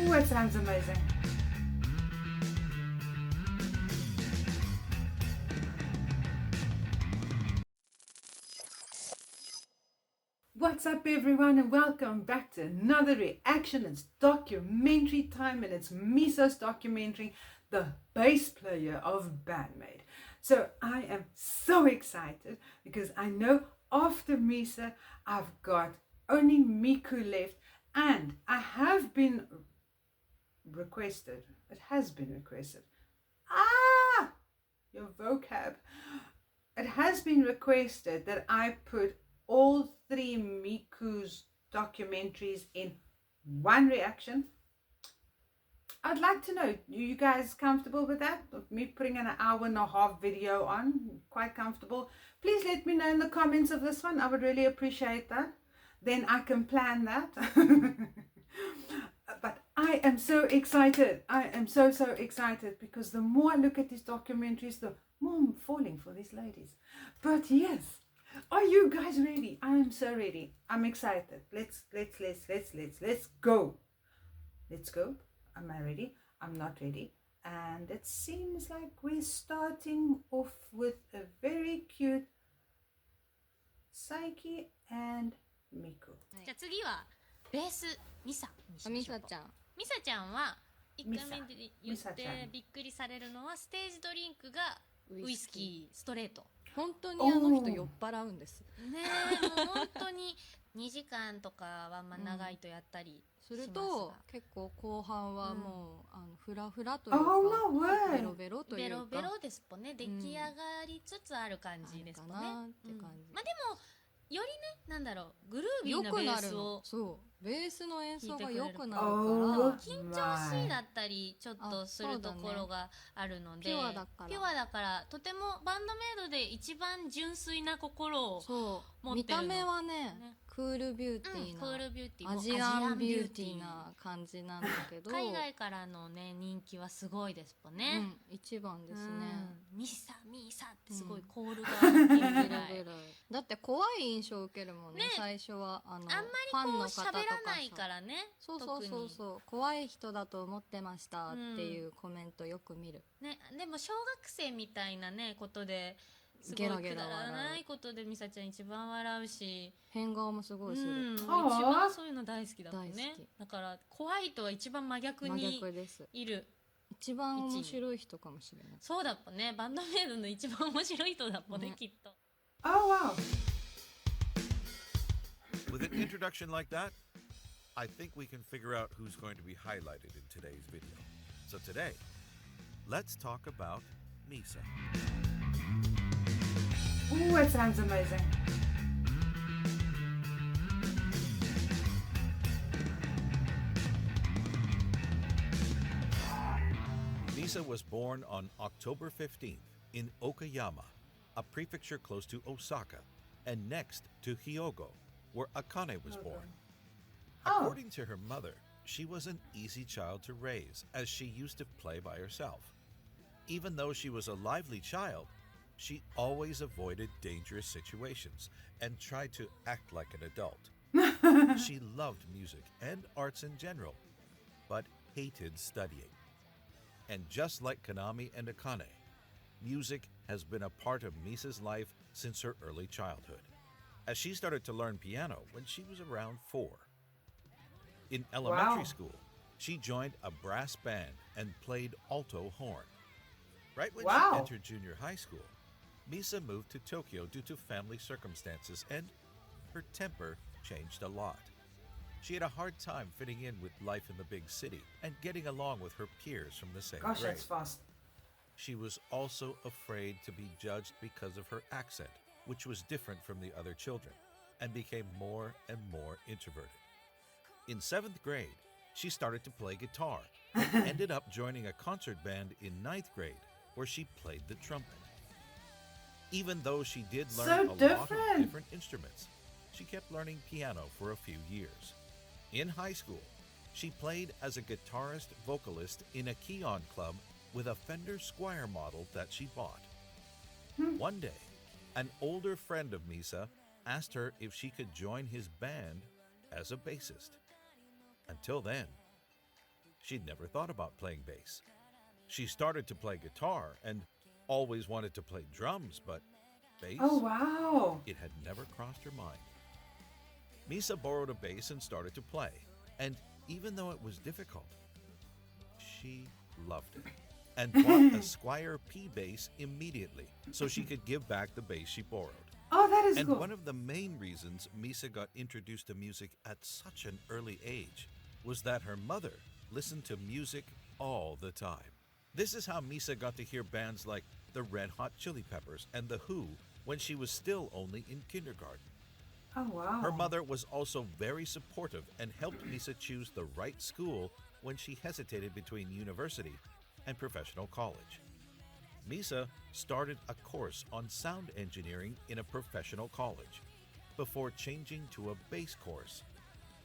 Ooh, it sounds amazing. What's up everyone, and welcome back to another reaction. It's documentary time, and it's MISA's documentary, The Bass Player of Band-Maid. So I am so excited because I know after MISA I've got only MIKU left, and I have been requested, it has been requested, your vocab, it has been requested that I put all three MIKU's documentaries in one reaction. I'd like to know, you guys comfortable with that? Of me putting an hour-and-a-half video on? Quite comfortable? Please let me know in the comments of this one. I would really appreciate that. Then I can plan that. But I am so excited. I am so excited because the more I look at these documentaries, the more I'm falling for these ladies. But yes, are you guys ready? I am so ready. I'm excited. Let's go. Let's go. Am I ready? I'm not ready. And it seems like we're starting off with a very cute SAIKI and MIKU. じゃあ次はベースミサにしましょう。ミサちゃんは1回目で言ってびっくりされるのはステージドリンクがウイスキーストレート。本当にあの人酔っ払うんです。ねえ、もう本当に2時間とかはまあ長いとやったりすると結構後半はもうフラフラというかベロベロというかベロベロですぽね、出来上がりつつある感じですぽね。まあでもよりね、なんだろう、グルービーなベースをそうベースの演奏が良くなるから緊張しいだったりちょっとするところがあるので、ピュアだからとてもバンドメイドで一番純粋な心を持ってるの。見た目はねクールビューティーなアジアンビューティーな感じなんだけど海外からのね人気はすごいですぽね。一番ですね。ミサってすごいコールが大きいぐらい。だって怖い印象を受けるもんね、最初はあんまりこう喋らないからね。そう怖い人だと思ってましたっていうコメントよく見るね。でも小学生みたいなねことですごいくだらないことでミサちゃん一番笑うし変顔もすごいする。一番そういうの大好きだもんね。だから怖いとは一番真逆にいる。一番面白い人かもしれない。そうだっぽね。バンドメイドの一番面白い人だっぽね、きっと。Oh wow. With an introduction like that, I think we can figure out who's going to be highlighted in today's video. So today, let's talk about MISA. Ooh, it sounds amazing. MISA was born on October 15th in Okayama, a prefecture close to Osaka, and next to Hyogo, where AKANE was born. According to her mother, she was an easy child to raise, as she used to play by herself. Even though she was a lively child, she always avoided dangerous situations and tried to act like an adult. She loved music and arts in general, but hated studying. And just like KANAMI and AKANE, music has been a part of MISA's life since her early childhood, as she started to learn piano when she was around 4. In elementary school, she joined a brass band and played alto horn. Right when she entered junior high school, MISA moved to Tokyo due to family circumstances, and her temper changed a lot. She had a hard time fitting in with life in the big city and getting along with her peers from the same grade. That's fast. She was also afraid to be judged because of her accent, which was different from the other children, and became more and more introverted. In 7th grade, she started to play guitar and ended up joining a concert band in 9th grade, where she played the trumpet. Even though she did learn a lot of different instruments, she kept learning piano for a few years. In high school, she played as a guitarist vocalist in a Keon club with a Fender Squier model that she bought. One day, an older friend of MISA asked her if she could join his band as a bassist. Until then, she'd never thought about playing bass. She started to play guitar and always wanted to play drums, but bass? Oh, wow. It had never crossed her mind. MISA borrowed a bass and started to play, and even though it was difficult, she loved it and bought a Squier P bass immediately so she could give back the bass she borrowed. Oh, that is And cool. one of the main reasons MISA got introduced to music at such an early age was that her mother listened to music all the time. This is how MISA got to hear bands like the Red Hot Chili Peppers and The Who when she was still only in kindergarten. Oh, wow. Her mother was also very supportive and helped MISA choose the right school when she hesitated between university and professional college. MISA started a course on sound engineering in a professional college before changing to a bass course,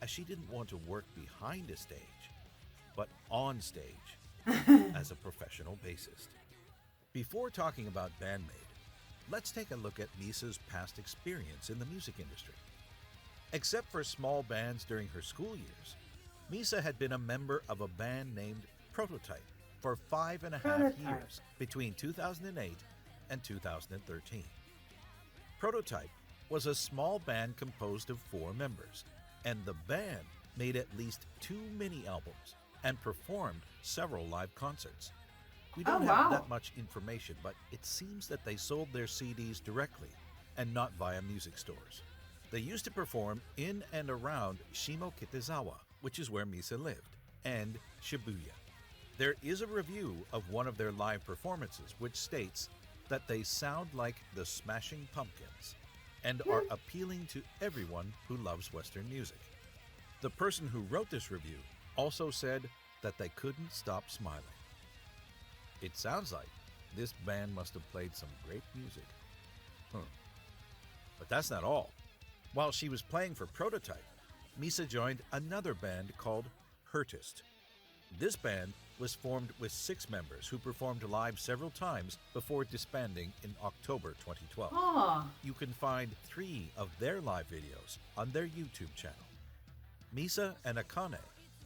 as she didn't want to work behind a stage, but on stage as a professional bassist. Before talking about Band-Maid, let's take a look at MISA's past experience in the music industry. Except for small bands during her school years, MISA had been a member of a band named Prototype for 5.5 years between 2008 and 2013. Prototype was a small band composed of 4 members, and the band made at least 2 mini-albums and performed several live concerts. We don't have that much information, but it seems that they sold their CDs directly and not via music stores. They used to perform in and around Shimokitazawa, which is where MISA lived, and Shibuya. There is a review of one of their live performances which states that they sound like the Smashing Pumpkins and are appealing to everyone who loves Western music. The person who wrote this review also said that they couldn't stop smiling. It sounds like this band must have played some great music. But that's not all. While she was playing for Prototype, MISA joined another band called Hertist. This band was formed with 6 members who performed live several times before disbanding in October 2012. You can find 3 of their live videos on their YouTube channel. MISA and AKANE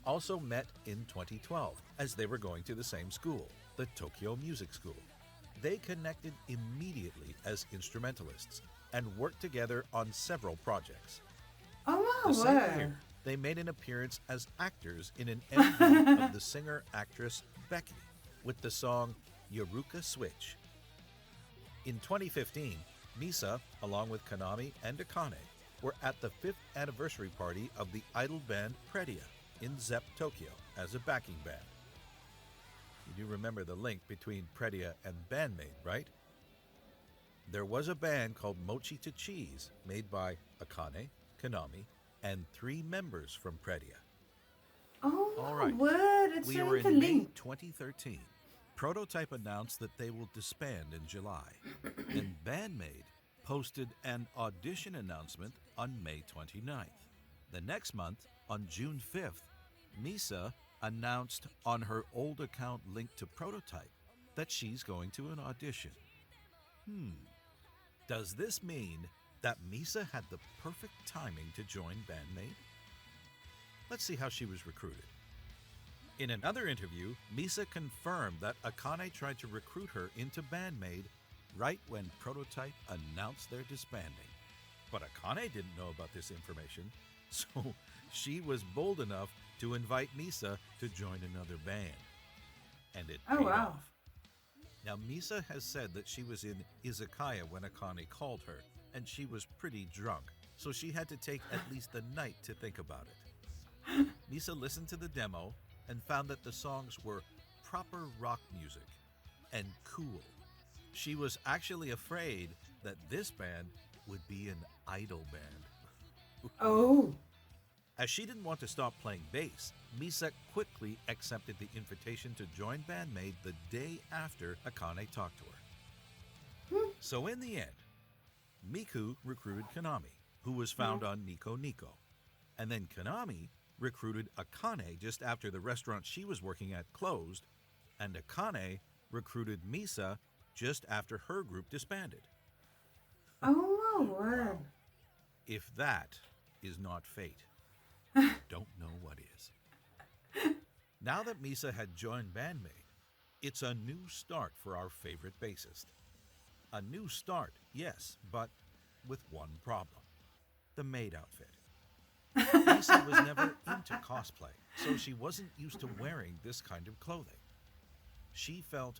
also met in 2012 as they were going to the same school, the Tokyo Music School. They connected immediately as instrumentalists and worked together on several projects. The same year, they made an appearance as actors in an MV of the singer-actress Becky with the song Yoruka Switch. In 2015, MISA, along with KANAMI and AKANE, were at the 5th anniversary party of the idol band Predia in Zepp, Tokyo, as a backing band. You do remember the link between Predia and Band-Maid, right? There was a band called Mochi to Cheese made by AKANE, KANAMI, and 3 members from Predia. Oh, all right. Word. It's We so were in May interlinked. 2013. Prototype announced that they will disband in July, and Band-Maid posted an audition announcement on May 29th. The next month, on June 5th, MISA announced on her old account linked to Prototype that she's going to an audition. Does this mean that MISA had the perfect timing to join Band-Maid? Let's see how she was recruited. In another interview, MISA confirmed that AKANE tried to recruit her into Band-Maid right when Prototype announced their disbanding. But AKANE didn't know about this information, so she was bold enough to invite MISA to join another band. And it paid off. Now, MISA has said that she was in izakaya when AKANE called her, and she was pretty drunk, so she had to take at least the night to think about it. MISA listened to the demo and found that the songs were proper rock music and cool. She was actually afraid that this band would be an idol band. As she didn't want to stop playing bass, MISA quickly accepted the invitation to join Band-Maid the day after AKANE talked to her. So in the end, MIKU recruited KANAMI, who was found on Nico Nico. And then KANAMI recruited AKANE just after the restaurant she was working at closed, and AKANE recruited MISA just after her group disbanded. Oh, my word. If that is not fate, don't know what is. Now Now that MISA had joined Band-Maid, it's a new start for our favorite bassist. A new start, yes, but with one problem. The maid outfit. MISA was never into cosplay, so she wasn't used to wearing this kind of clothing. She felt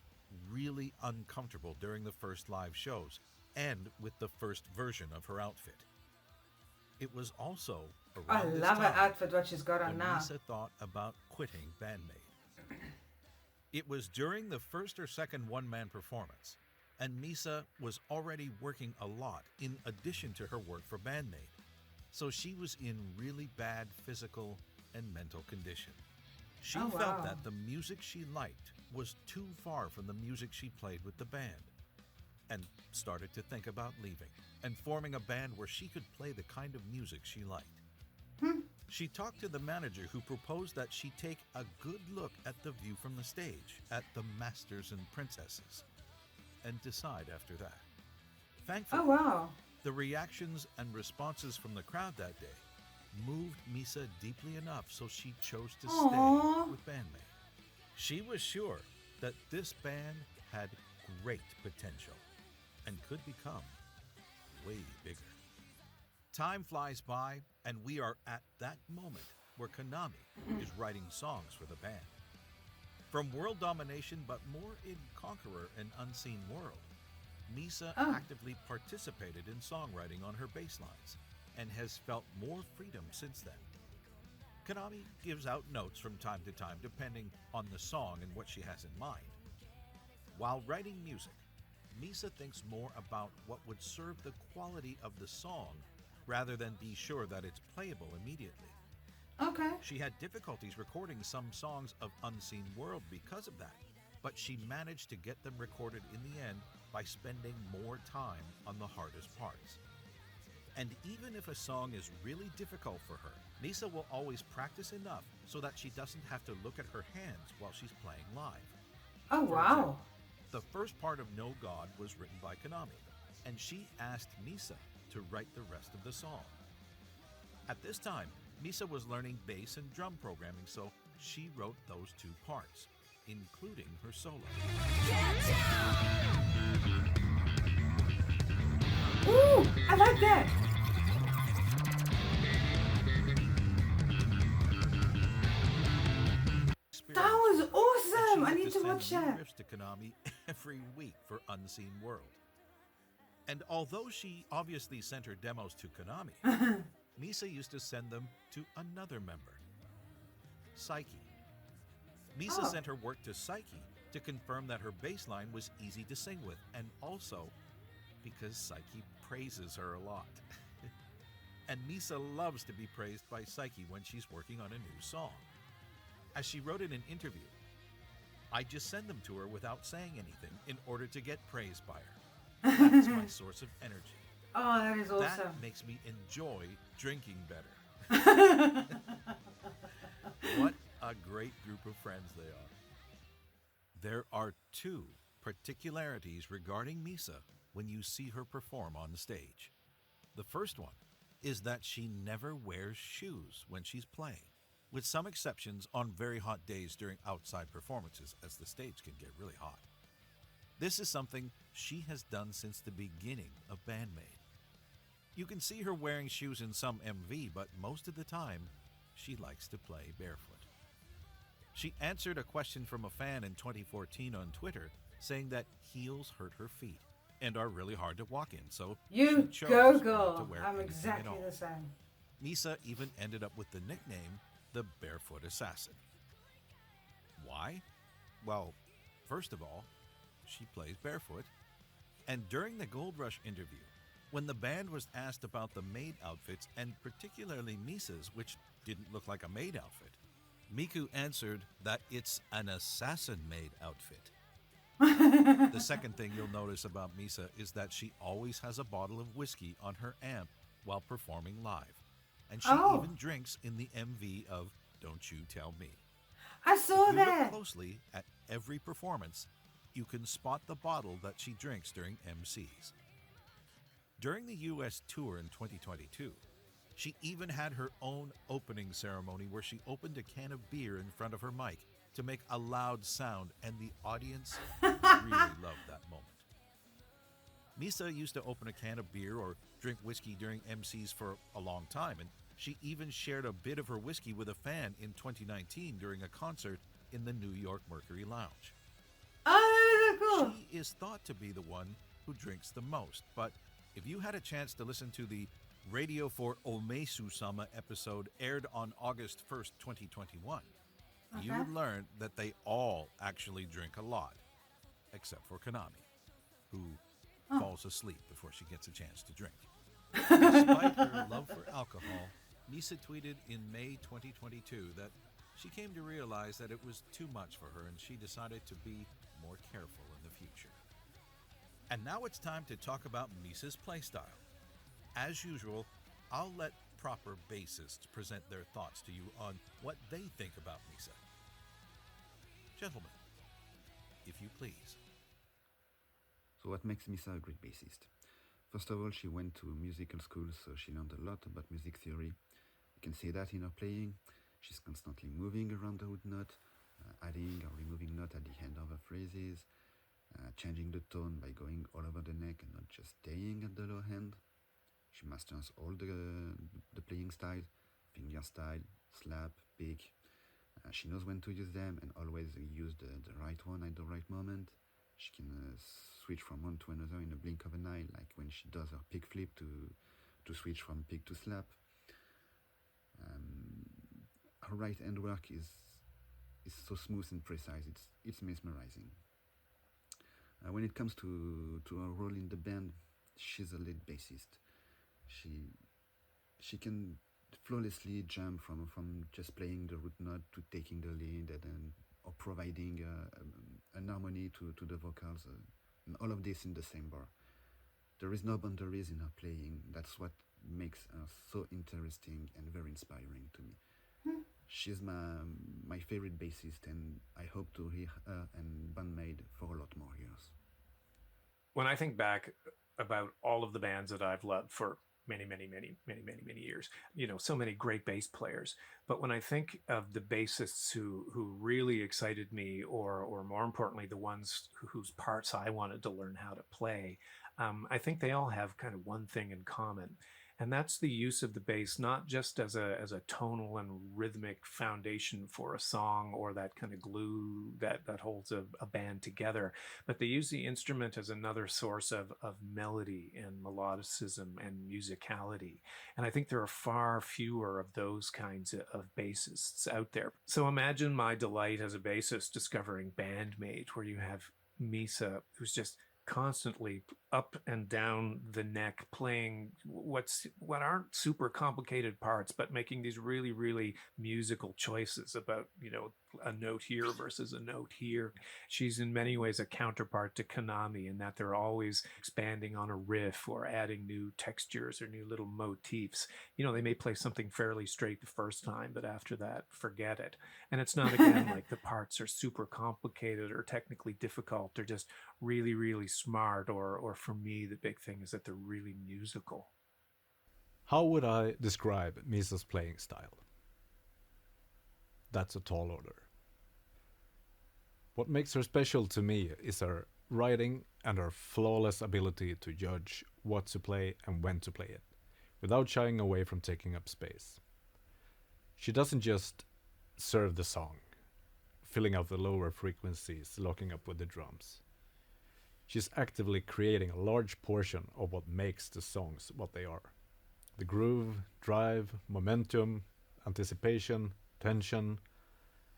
really uncomfortable during the first live shows and with the first version of her outfit. It was also around this love her time outfit, what she's got on when now. MISA thought about quitting Band-Maid. It was during the first or second one-man performance, and MISA was already working a lot in addition to her work for Band-Maid, so she was in really bad physical and mental condition. She felt that the music she liked was too far from the music she played with the band, and started to think about leaving and forming a band where she could play the kind of music she liked. She talked to the manager, who proposed that she take a good look at the view from the stage at the Masters and Princesses and decide after that. Thankfully, the reactions and responses from the crowd that day moved MISA deeply enough so she chose to stay with Band-Maid. She was sure that this band had great potential and could become way bigger. Time flies by, and we are at that moment where KANAMI is writing songs for the band. From world domination, but more in Conqueror and Unseen World, MISA actively participated in songwriting on her bass lines and has felt more freedom since then. KANAMI gives out notes from time to time depending on the song and what she has in mind. While writing music, MISA thinks more about what would serve the quality of the song rather than be sure that it's playable immediately. She had difficulties recording some songs of Unseen World because of that, but she managed to get them recorded in the end by spending more time on the hardest parts. And even if a song is really difficult for her, MISA will always practice enough so that she doesn't have to look at her hands while she's playing live. For example, the first part of No God was written by KANAMI, and she asked MISA to write the rest of the song. At this time, MISA was learning bass and drum programming, so she wrote those two parts, including her solo. Ooh, I like that! That was awesome! I need to watch that. Riffs to KANAMI every week for Unseen World. And although she obviously sent her demos to KANAMI, MISA used to send them to another member, SAIKI. MISA sent her work to SAIKI to confirm that her bass line was easy to sing with, and also because SAIKI praises her a lot. And MISA loves to be praised by SAIKI when she's working on a new song. As she wrote in an interview, "I just send them to her without saying anything in order to get praised by her. That's my source of energy. Oh, that is awesome. That makes me enjoy drinking better." What a great group of friends they are. There are two particularities regarding MISA when you see her perform on stage. The first one is that she never wears shoes when she's playing, with some exceptions on very hot days during outside performances, as the stage can get really hot. This is something she has done since the beginning of Band-Maid. You can see her wearing shoes in some MV, but most of the time, she likes to play barefoot. She answered a question from a fan in 2014 on Twitter, saying that heels hurt her feet and are really hard to walk in, so you she chose go, not to girl. wear I'm anything exactly at all. the same. MISA even ended up with the nickname the Barefoot Assassin. Why? Well, first of all, she plays barefoot. And during the Gold Rush interview, when the band was asked about the maid outfits, and particularly MISA's, which didn't look like a maid outfit, MIKU answered that it's an assassin-made outfit. The second thing you'll notice about MISA is that she always has a bottle of whiskey on her amp while performing live. And she even drinks in the MV of Don't You Tell Me. I saw if you that. look closely at every performance, you can spot the bottle that she drinks during MCs. During the US tour in 2022, she even had her own opening ceremony where she opened a can of beer in front of her mic to make a loud sound, and the audience really loved that moment. MISA used to open a can of beer or drink whiskey during MCs for a long time, and she even shared a bit of her whiskey with a fan in 2019 during a concert in the New York Mercury Lounge. Oh, cool. She is thought to be the one who drinks the most, but if you had a chance to listen to the Radio for Omesu-sama episode aired on August 1st, 2021, you would learn that they all actually drink a lot, except for KANAMI, who falls asleep before she gets a chance to drink. Despite her love for alcohol, MISA tweeted in May 2022 that she came to realize that it was too much for her and she decided to be more careful in the future. And now it's time to talk about MISA's playstyle. As usual, I'll let proper bassists present their thoughts to you on what they think about MISA. Gentlemen, if you please. So what makes MISA a great bassist? First of all, she went to musical school, so she learned a lot about music theory. You can see that in her playing. She's constantly moving around the root note, adding or removing note at the end of her phrases, changing the tone by going all over the neck and not just staying at the low end. She masters all the playing styles, finger style, slap, pick. She knows when to use them and always use the right one at the right moment. She can switch from one to another in a blink of an eye, like when she does her pick flip to switch from pick to slap. Her right hand work is so smooth and precise. It's mesmerizing. When it comes to her role in the band, she's a lead bassist. She can flawlessly jump from just playing the root note to taking the lead or providing an harmony to the vocals, and all of this in the same bar. There is no boundaries in her playing. That's what makes her so interesting and very inspiring to me. She's my favorite bassist, and I hope to hear her and Band-Maid for a lot more years. When I think back about all of the bands that I've loved for many years, so many great bass players. But when I think of the bassists who really excited me, or more importantly, the ones whose parts I wanted to learn how to play, I think they all have kind of one thing in common. And that's the use of the bass, not just as a tonal and rhythmic foundation for a song or that kind of glue that holds a band together, but they use the instrument as another source of melody and melodicism and musicality. And I think there are far fewer of those kinds of bassists out there. So imagine my delight as a bassist discovering Band-Maid, where you have MISA, who's just constantly up and down the neck, playing what aren't super complicated parts, but making these really musical choices about, a note here versus a note here. She's in many ways a counterpart to KANAMI in that they're always expanding on a riff or adding new textures or new little motifs. They may play something fairly straight the first time, but after that, forget it. And it's not, again, like the parts are super complicated or technically difficult. They're just really smart, or for me, the big thing is that they're really musical. How would I describe MISA's playing style? That's a tall order. What makes her special to me is her writing and her flawless ability to judge what to play and when to play it, without shying away from taking up space. She doesn't just serve the song, filling out the lower frequencies, locking up with the drums. She's actively creating a large portion of what makes the songs what they are. The groove, drive, momentum, anticipation, tension.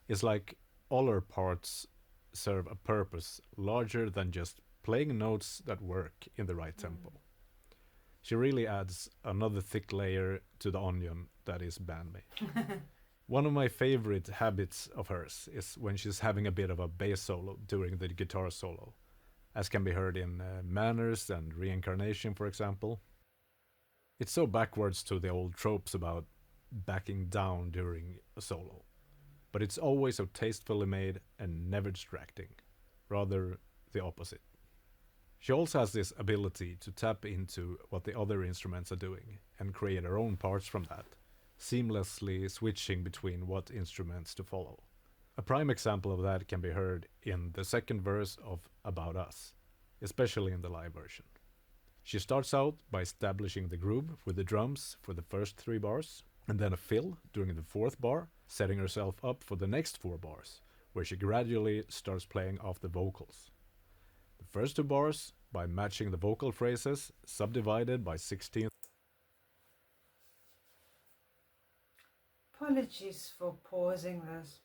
It's like all her parts serve a purpose larger than just playing notes that work in the right tempo. She really adds another thick layer to the onion that is Band-Maid. One of my favorite habits of hers is when she's having a bit of a bass solo during the guitar solo, as can be heard in Manners and Reincarnation, for example. It's so backwards to the old tropes about backing down during a solo, but it's always so tastefully made and never distracting, rather the opposite. She also has this ability to tap into what the other instruments are doing and create her own parts from that, seamlessly switching between what instruments to follow. A prime example of that can be heard in the second verse of About Us, especially in the live version. She starts out by establishing the groove with the drums for the first 3 bars, and then a fill during the 4th bar, setting herself up for the next 4 bars, where she gradually starts playing off the vocals. The first 2 bars by matching the vocal phrases, subdivided by 16th. Apologies for pausing this.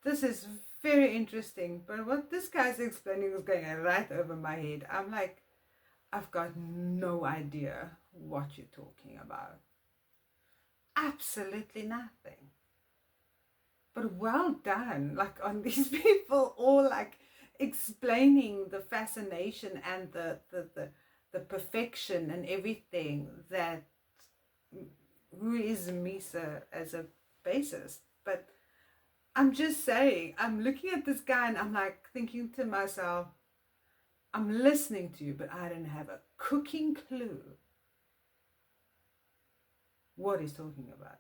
This is very interesting, but what this guy's explaining is going right over my head. I'm like, I've got no idea what you're talking about. Absolutely nothing. But well done, like on these people all like explaining the fascination and the perfection and everything that who is MISA as a bassist. But I'm just saying, I'm looking at this guy and I'm like thinking to myself, I'm listening to you, but I don't have a cooking clue what he's talking about.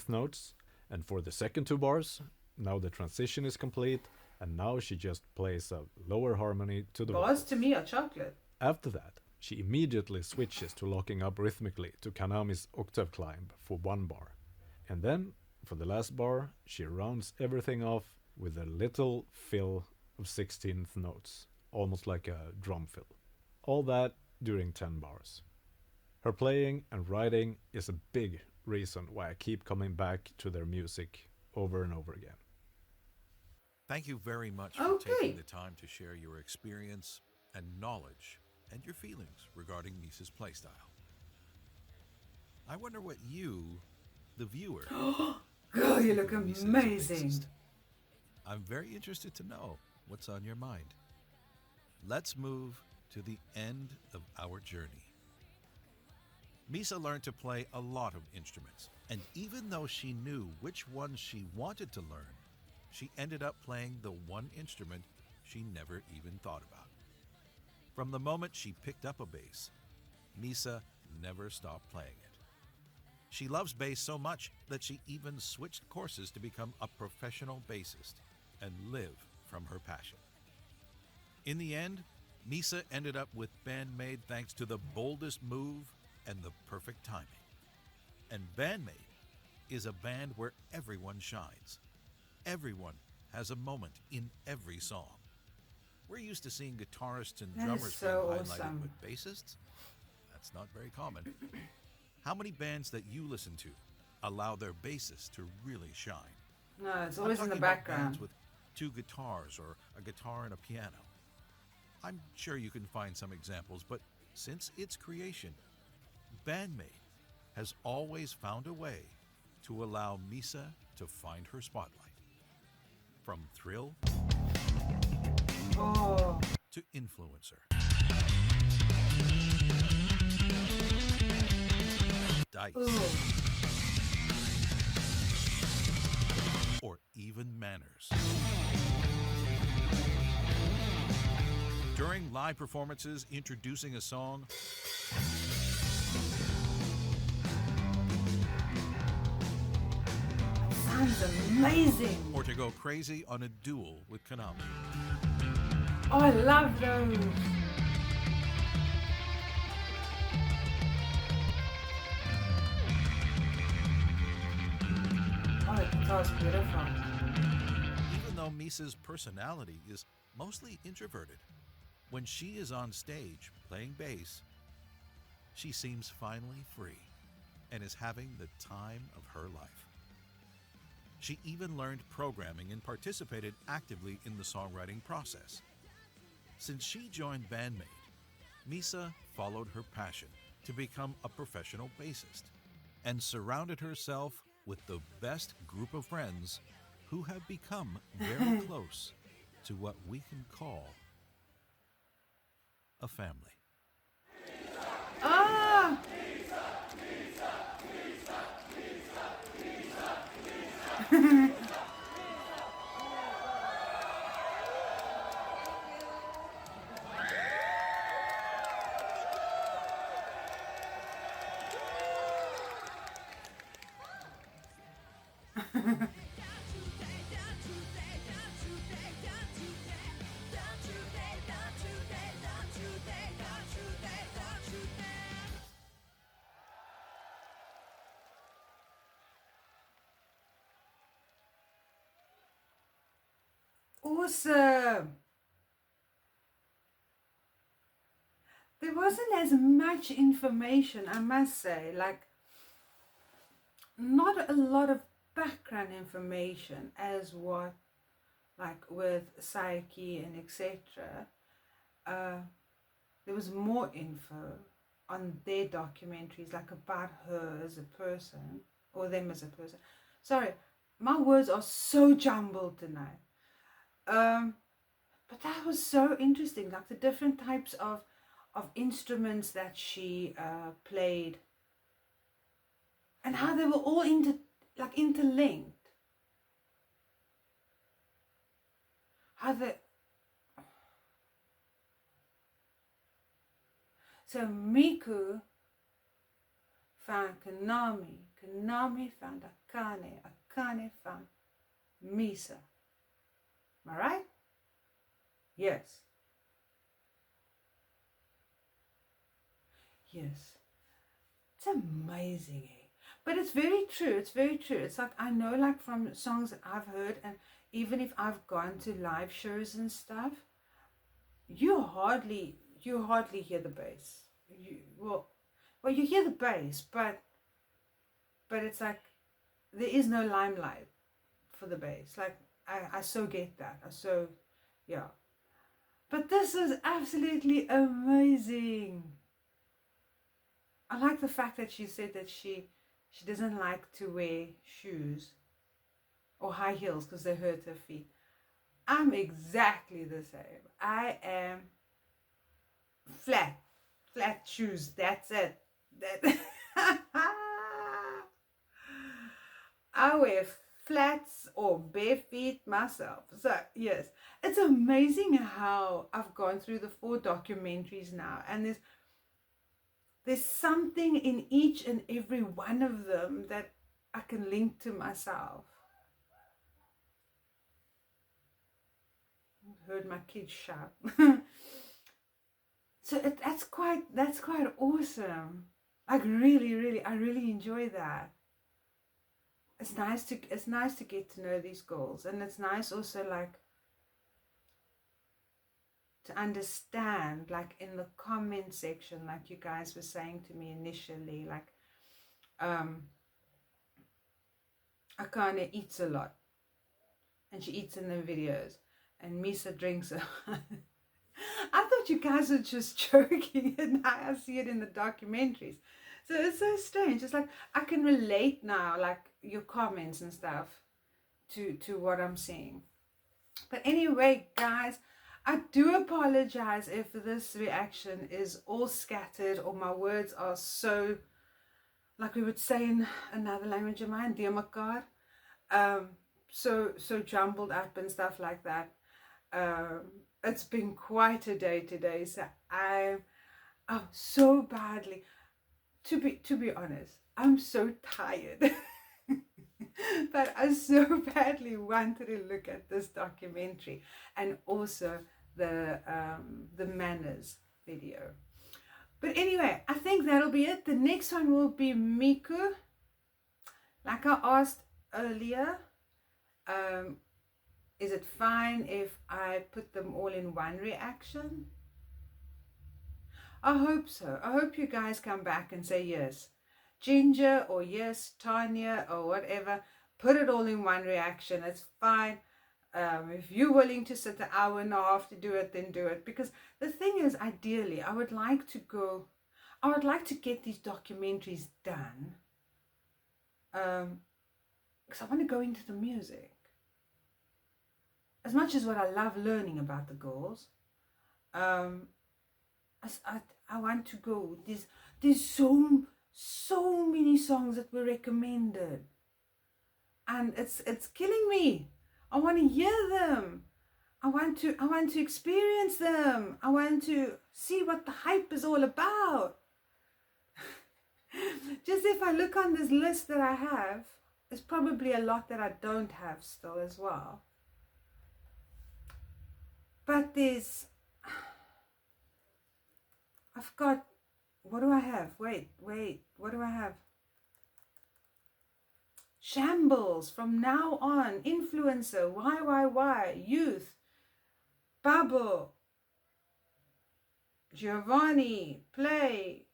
Notes, and for the second 2 bars, now the transition is complete, and now she just plays a lower harmony to the bars vocals. To me are chocolate. After that, she immediately switches to locking up rhythmically to KANAMI's octave climb for 1 bar. And then, for the last bar, she rounds everything off with a little fill of 16th notes, almost like a drum fill. All that during 10 bars. Her playing and writing is a big reason why I keep coming back to their music over and over again. Thank you very much for taking the time to share your experience and knowledge and your feelings regarding MISA's playstyle. I wonder what you, the viewer, girl, you look amazing. I'm very interested to know what's on your mind. Let's move to the end of our journey. MISA learned to play a lot of instruments, and even though she knew which ones she wanted to learn, she ended up playing the one instrument she never even thought about. From the moment she picked up a bass, MISA never stopped playing it. She loves bass so much that she even switched courses to become a professional bassist and live from her passion. In the end, MISA ended up with Band-Maid thanks to the boldest move and the perfect timing. And Band-Maid is a band where everyone shines. Everyone has a moment in every song. We're used to seeing guitarists and drummers being highlighted with bassists. That's not very common. How many bands that you listen to allow their bassists to really shine? No, it's always in the background. Bands with 2 guitars or a guitar and a piano. I'm sure you can find some examples, but since its creation, Band-Maid has always found a way to allow MISA to find her spotlight. From thrill to influencer. Dice. Or even manners. During live performances introducing a song, sounds amazing. Or to go crazy on a duel with KANAMI. Oh, I love those. Oh, the guitar's beautiful. Even though MISA's personality is mostly introverted, when she is on stage playing bass, she seems finally free and is having the time of her life. She even learned programming and participated actively in the songwriting process. Since she joined Band-Maid, MISA followed her passion to become a professional bassist and surrounded herself with the best group of friends who have become very close to what we can call a family. Ah! Awesome. There wasn't as much information, I must say, like not a lot of background information as what, like with SAIKI and etc. There was more info on their documentaries, like about her as a person, or them as a person. Sorry, my words are so jumbled tonight. But that was so interesting, like the different types of instruments that she played, and how they were all interlinked. How the so MIKU found KANAMI, KANAMI found AKANE, AKANE found MISA. Am I right? Yes. Yes. It's amazing, eh? But it's very true. It's very true. It's like, I know, like from songs that I've heard, and even if I've gone to live shows and stuff, you hardly hear the bass. Well, you hear the bass, but it's like there is no limelight for the bass. Like I so get that. Yeah. But this is absolutely amazing. I like the fact that she said that she doesn't like to wear shoes or high heels because they hurt her feet. I'm exactly the same. I am flat shoes. That's it. I wear flats or bare feet myself. So yes, it's amazing how I've gone through the 4 documentaries now, and there's something in each and every one of them that I can link to myself. I heard my kids shout. So that's quite awesome. Like really, I really enjoy that. It's nice to get to know these girls, and it's nice also like to understand, like in the comment section, like you guys were saying to me initially, like AKANE eats a lot, and she eats in the videos, and MISA drinks a lot. I thought you guys were just joking, and now I see it in the documentaries. So it's so strange. It's like I can relate now, like your comments and stuff, to what I'm seeing. But anyway, guys, I do apologize if this reaction is all scattered or my words are so, like we would say in another language of mine, deurmekaar, so jumbled up and stuff like that. It's been quite a day today, so I'm so badly, to be honest, I'm so tired. But I so badly wanted to look at this documentary, and also the manners video. But anyway, I think that'll be it. The next one will be MIKU. Like I asked earlier, is it fine if I put them all in one reaction? I hope so. I hope you guys come back and say yes. Ginger or yes, Tanya or whatever, put it all in one reaction. It's fine. If you're willing to sit an hour and a half to do it, then do it. Because the thing is, ideally, I would like to get these documentaries done. Because I want to go into the music. As much as what I love learning about the girls, I want to go. There's so many songs that were recommended, and it's killing me. I want to hear them. I want to experience them. I want to see what the hype is all about. Just if I look on this list that I have, there's probably a lot that I don't have still as well. But there's, I've got, what do I have? Wait, what do I have? Shambles, From Now On, Influencer, YYY, Youth, Bubble, Giovanni, Play,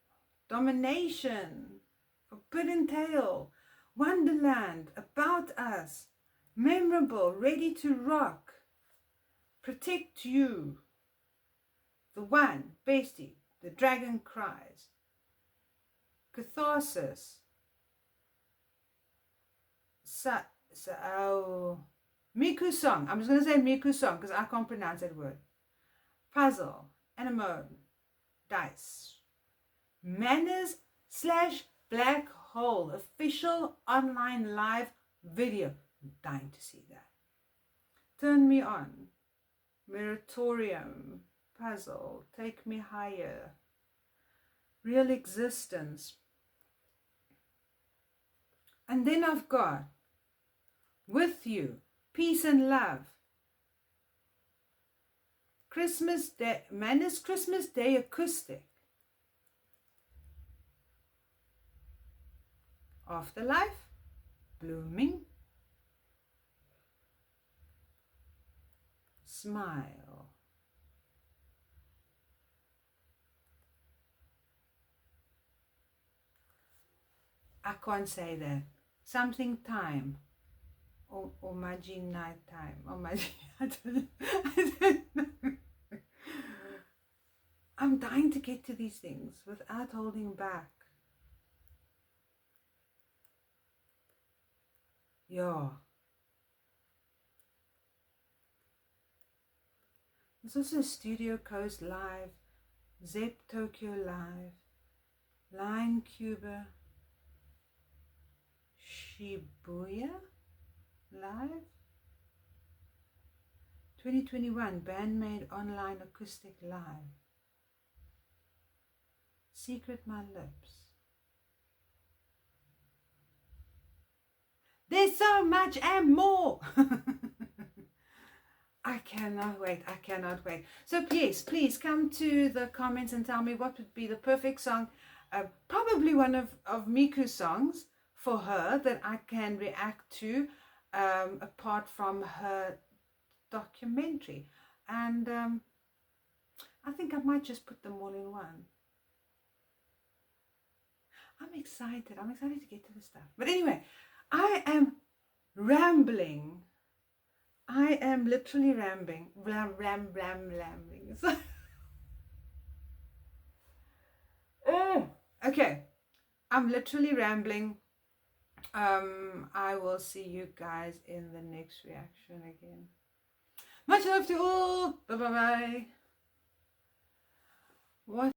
Domination, Forbidden Tale, Wonderland, About Us, Memorable, Ready to Rock, Protect You, The One, Bestie, The Dragon Cries, Catharsis, MIKU Song. I'm just going to say MIKU Song because I can't pronounce that word. Puzzle, Anemone, Dice, Manners / Black Hole, official online live video. I'm dying to see that. Turn Me On, Meritorium, Puzzle, Take Me Higher, Real Existence. And then I've got With You, Peace and Love, Christmas Day, Manners Christmas Day Acoustic, Afterlife, Blooming, Smile, I can't say that, Something Time, or Maji Night Time, or Maji, I don't know. I'm dying to get to these things without holding back. Yeah. There's also Studio Coast Live, Zep Tokyo Live, Line Cuba, Shibuya Live, 2021 Band-Maid Online Acoustic Live, Secret My Lips. There's so much and more. I cannot wait. So please come to the comments and tell me what would be the perfect song. Probably one of Miku's songs for her that I can react to apart from her documentary. And I think I might just put them all in one. I'm excited to get to the stuff. But anyway, I am rambling. I am literally rambling. So, okay, I'm literally rambling. I will see you guys in the next reaction again. Much love to all. Bye bye bye. What?